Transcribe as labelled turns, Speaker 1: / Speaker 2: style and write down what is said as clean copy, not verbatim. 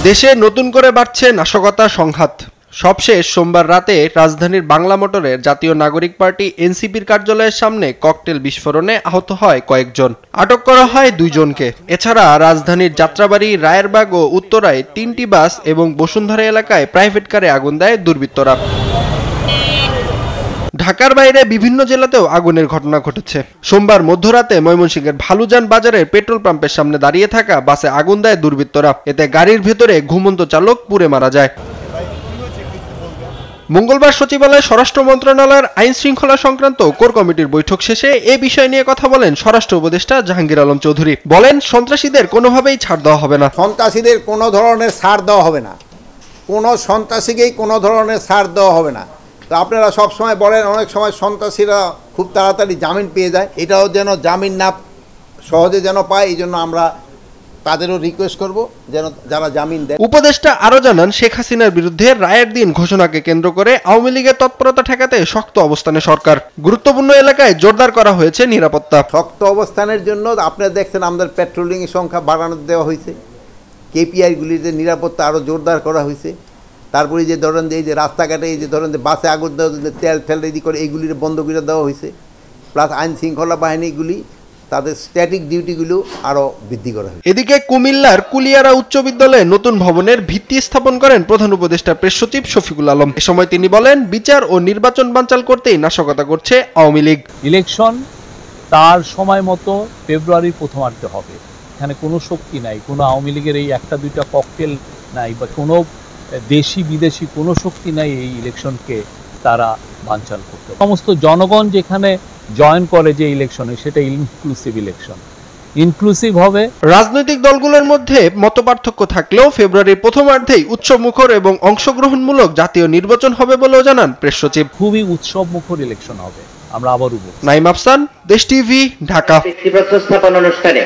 Speaker 1: দেশে নতুন করে বাড়ছে নাশকতা সংঘাত। সবশেষ সোমবার রাতে রাজধানীর বাংলা মোটরের জাতীয় নাগরিক পার্টি এনসিপির কার্যালয়ের সামনে ককটেল বিস্ফোরণে আহত হয় কয়েকজন। আটক করা হয় 2 জনকে। এছাড়া রাজধানীর যাত্রাবাড়ি, রায়েরবাগ ও উত্তরায় 3টি বাস এবং বসুন্ধরা এলাকায় প্রাইভেট কারে আগুন দেয় দুর্বৃত্তরা। ঢাকার বাইরে বিভিন্ন জেলাতেও আগুনের ঘটনা ঘটেছে। সোমবার মধ্যরাতে ময়মনসিংহের ভালুজান বাজারের পেট্রোল পাম্পের সামনে দাঁড়িয়ে থাকা বাসে আগুন দেয় দুর্বৃত্তরা। এতে গাড়ির ভেতরে ঘুমন্ত চালক পুড়ে মারা যায়। মঙ্গলবার সচিবালয়ে স্বরাষ্ট্র মন্ত্রণালয়ের আইন শৃঙ্খলা সংক্রান্ত কোর কমিটির বৈঠক শেষে এ বিষয় নিয়ে কথা বলেন স্বরাষ্ট্র উপদেষ্টা জাহাঙ্গীর আলম চৌধুরী। বলেন, সন্ত্রাসীদের কোনোভাবেই ছাড় দেওয়া হবে না।
Speaker 2: সন্ত্রাসীদের কোনো ধরনের ছাড় দেওয়া হবে না, কোনো সন্ত্রাসীকেই কোনো ধরনের ছাড় দেওয়া হবে না। তো আপনারা সবসময় বলেন অনেক সময় সন্ত্রাসীরা খুব তাড়াতাড়ি জামিন পেয়ে যায়, এটাও যেন জামিন না সহজে যেন পায়, এই জন্য আমরা তাদেরও রিকোয়েস্ট করব যেন যারা জামিন দেয়।
Speaker 1: উপদেষ্টা আরও জানান, শেখ হাসিনার বিরুদ্ধে রায়ের দিন ঘোষণাকে কেন্দ্র করে আওয়ামী লীগের তৎপরতা ঠেকাতে শক্ত অবস্থানে সরকার। গুরুত্বপূর্ণ এলাকায় জোরদার করা হয়েছে নিরাপত্তা।
Speaker 2: শক্ত অবস্থানের জন্য আপনারা দেখছেন আমাদের পেট্রোলিংয়ের সংখ্যা বাড়ানো দেওয়া হয়েছে, কেপিআইগুলিতে নিরাপত্তা আরও জোরদার করা হয়েছে। তারপরে যে ধরেন এই যে রাস্তাঘাটে এই যে ধরেন বাসে আগুন দেওয়া, তেল ফেল রেডি করে এইগুলির বন্ধ করে দেওয়া হয়েছে। প্লাস আইন শৃঙ্খলা বাহিনীগুলি তাদের স্ট্যাটিক ডিউটিগুলো আরও বৃদ্ধি করা হয়েছে।
Speaker 1: এদিকে কুমিল্লার কুলিয়ারা উচ্চ বিদ্যালয়ে নতুন ভবনের ভিত্তি স্থাপন করেন প্রধান উপদেষ্টা প্রেস সচিব শফিকুল আলম। এ সময় তিনি বলেন, বিচার ও নির্বাচন বানচাল করতেই নাশকতা করছে আওয়ামী লীগ।
Speaker 3: ইলেকশন তার সময় মতো ফেব্রুয়ারির প্রথমার্ধে হবে। এখানে কোনো শক্তি নাই, কোনো আওয়ামী লীগের এই 1-2টা ককটেল নাই বা কোনো দেশি বিদেশি কোনো শক্তি নাই এই ইলেকশনকে তারা বানচাল করতে। সমস্ত জনগণ যেখানে জয়েন করে যে ইলেকশনে, সেটা ইনক্লুসিভ ইলেকশন, ইনক্লুসিভ হবে।
Speaker 1: রাজনৈতিক দলগুলোর মধ্যে মতপার্থক্য থাকলেও ফেব্রুয়ারির প্রথমার্ধেই উৎসবমুখর এবং অংশগ্রহণমূলক জাতীয় নির্বাচন হবে বলেও জানান প্রেস সচিব।
Speaker 3: খুবই উৎসবমুখর ইলেকশন হবে, আমরা আবারও বলছি।
Speaker 1: নাইম আফসান, দেশ টিভি, ঢাকা।
Speaker 4: স্থাপন অনুষ্ঠানে